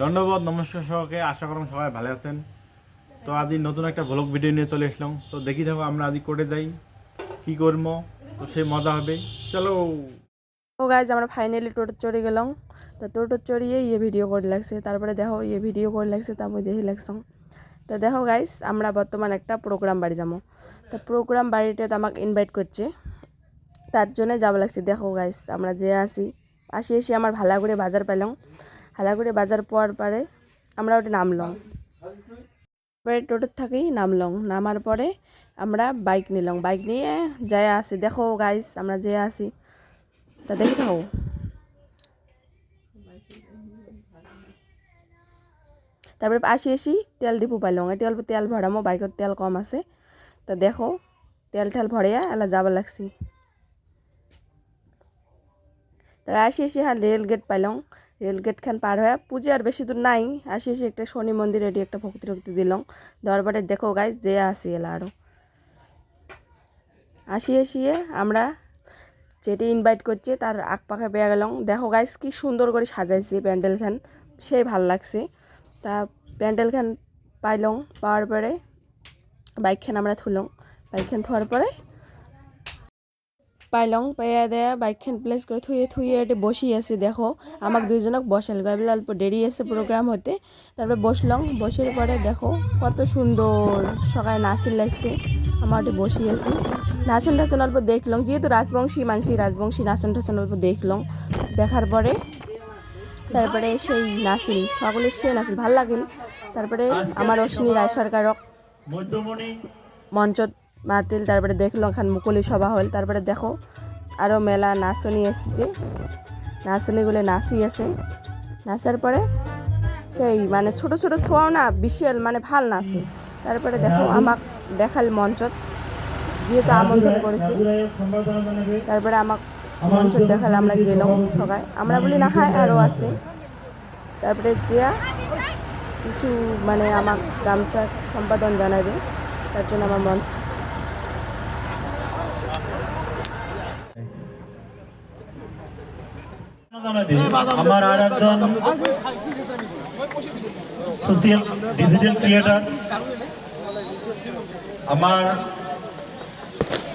ধন্যবাদ, নমস্কার সবাইকে। আশা করলাম সবাই ভালো আছেন। তো আজ নতুন একটা ব্লগ ভিডিও নিয়ে চলে আসলাম। তো দেখি থাকো আমরা আজ কোর্টে যাই, কী করবো, তো সে মজা হবে। চলো। ও গাইজ আমরা ফাইনালি টোটো চড়ে গেলাম। তো টোটো চড়িয়ে ভিডিও করে লাগছে, তারপরে দেখো ভিডিও করে লাগছে, তারপরে দেখে লাগছাম। তো দেখো গাইজ আমরা বর্তমান একটা প্রোগ্রাম বাড়ি যাবো। তো প্রোগ্রাম বাড়িতে তো আমাকে ইনভাইট করছে, তার জন্য যাবো লাগছে। দেখো গাইজ আমরা যে আসি এসে আমার ভালাগুড়ি বাজার পেলাম। হালাগুড়ি বাজার পাওয়ার পরে আমরা ওটা নামলাম, পরে টোটোর থাকেই নামলাম। নামার পরে আমরা বাইক নিলাম, বাইক নিয়ে যাই আসি। দেখো গাইজ আমরা যে আসি, তা দেখি থাকো। তারপরে আসি তেল ডিপু পাইলাম, এটি অল্প তেল ভরামো, বাইকের তেল কম আছে। তা দেখো তেল ঠেল ভরিয়া এলা যাবার লাগছি। তার আসি হ্যাঁ রেল গেট পাইলাম। রেল গেট খান পার হয়ে পুজো আর বেশি দূর নাই। আসি একটা শনি মন্দির এটি একটা ভক্তি টক্তি দিলাম। দরবারে দেখো গাইজ যে আসি এলা আরও আসিয়ে আমরা যেটি ইনভাইট করছে তার আগ পাখে পেয়ে গেলাম। দেখো গাইজ কি সুন্দর করে সাজাইছে প্যান্ডেল খান, সেই ভাল লাগছে। তা প্যান্ডেল খান পাইলাম, পাওয়ার পরে বাইকখান আমরা থুলাম। বাইকখান থোয়ার পরে পাইলাম, পাইয়া দেয়া বাইকখান প্লেস করে থুয়ে এটি বসি আছে। দেখো আমাকে দুইজনক বসাল, গাইবলে অল্প দেরি আছে প্রোগ্রাম হতে। তারপরে বসলাম, বসের পরে দেখো কত সুন্দর সকালে নাচিল লাগছে। আমার ওটি বসি আছি, নাচন টাচন অল্প দেখলাম, যেহেতু রাজবংশী মানসি রাজবংশী নাচন টাচন অল্প দেখলাম। দেখার পরে তারপরে সেই নাচিল সকলে সে নাচিল ভাল লাগিল। তারপরে আমার অশ্বিনী রায় সরকারক মঞ্চ মাতিল, তারপরে দেখলো এখান মুকলি সভা হল। তারপরে দেখো আরও মেলা নাচনি এসেছে, নাচনিগুলো নাচি আছে। নাচার পরে সেই মানে ছোট ছোট ছোঁয়াও না বিশাল মানে ভাল নাচে। তারপরে দেখো আমাক দেখাল মঞ্চত, যেহেতু আমন্ত্রণ করেছি। তারপরে আমাক মঞ্চত দেখালে আমরা গেলাম সবাই, আমরা বলি না হয় আরও আছে। তারপরে যে কিছু মানে আমার গামছা সম্পাদন জানাবে, তার জন্য আমার মন আমার আর একজন সোশিয়াল ডিজিটাল ক্রিয়েটার আমার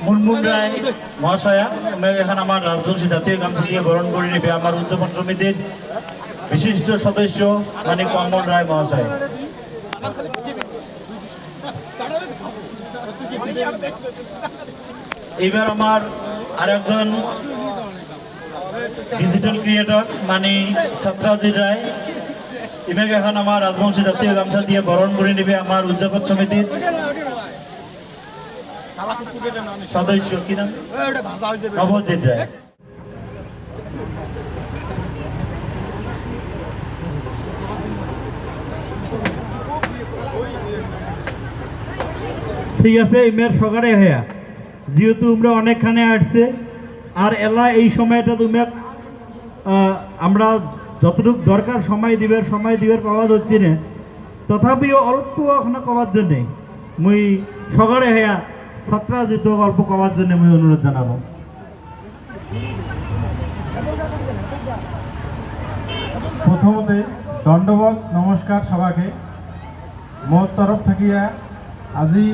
মুনমুন রায় মহাশয়া, এখানে আমার রাজবংশী জাতীয় গামছা দিয়ে বরণ করে নেবে আমার উদযাপন সমিতির বিশিষ্ট সদস্য মানে কমল রায় মহাশয়। এবার আমার আর একজন ডিজিটাল ক্রিয়েটর মানে সত্রাজিৎ রায়, ইমেক এখন আমার রাজবংশী জাতীয় গামছা দিয়ে বরণ করে নেবে আমার উদযাপন সমিতির সদস্য কি নাম নবজিৎ রায়। ঠিক আছে, ইমের সকালে হইয়া যেহেতু তোমরা অনেকখানে আসছে আর এলা এই সময়টা তুমি আমরা যতটুকু দরকার সময় দিবের পাওয়া যাচ্ছে না, তথাপিও অল্প ওখানে কবার জন্যে মুই সকালে হইয়া ছাত্রা যেত অল্প কবার জন্য মুই অনুরোধ জানাবো। প্রথমতে দণ্ডবোধ নমস্কার সবাইকে। মোর তরফ থাকিয়া আজি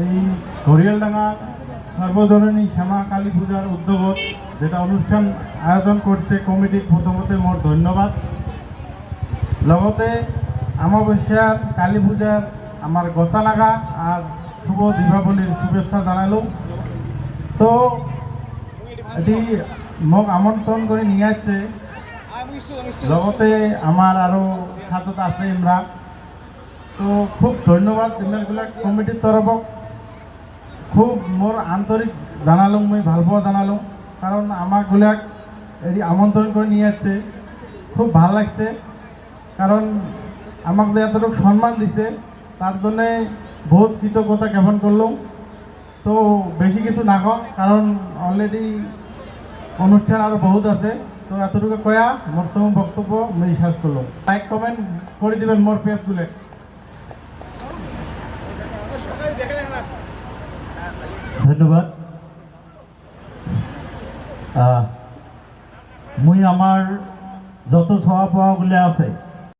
এই ঘড়িয়ালডাঙ্গা সর্বজনীন শ্যামা কালী পূজার উদ্যোগত যেটা অনুষ্ঠান আয়োজন করছে কমিটির প্রথমতে মোর ধন্যবাদ। লগতে অমাবস্যার কালী পূজার আমার গোসানাগা আর শুভ দীপাবলির শুভেচ্ছা জানালো। তো এটি মোক আমন্ত্রণ করে নিয়ে আসছে, লগতে আমার আরও সাথত আছে আমরা। তো খুব ধন্যবাদ এমএলগুলা কমিটির তরফক, খুব মোর আন্তরিক জানালুম, মুই ভাল পাওয়া জানালুম, কারণ আমাকগুলাক এটি আমন্ত্রণ করে নিয়ে যাচ্ছে, খুব ভাল লাগছে। কারণ আমাক যে এতটুকু সম্মান দিছে তার জন্যে বহুত কৃতজ্ঞতা জ্ঞাপন করলাম। তো বেশি কিছু না কম, কারণ অলরেডি অনুষ্ঠান আরও বহুত আছে। তো এতটুকু কয়া মোর সঙ্গে বক্তব্য আমি শেষ করলাম। লাইক কমেন্ট করে দিবেন মোর পেজগুলো। ধন্যবাদ। মুই আমার যত চাওয়া পাওয়াগুলো আছে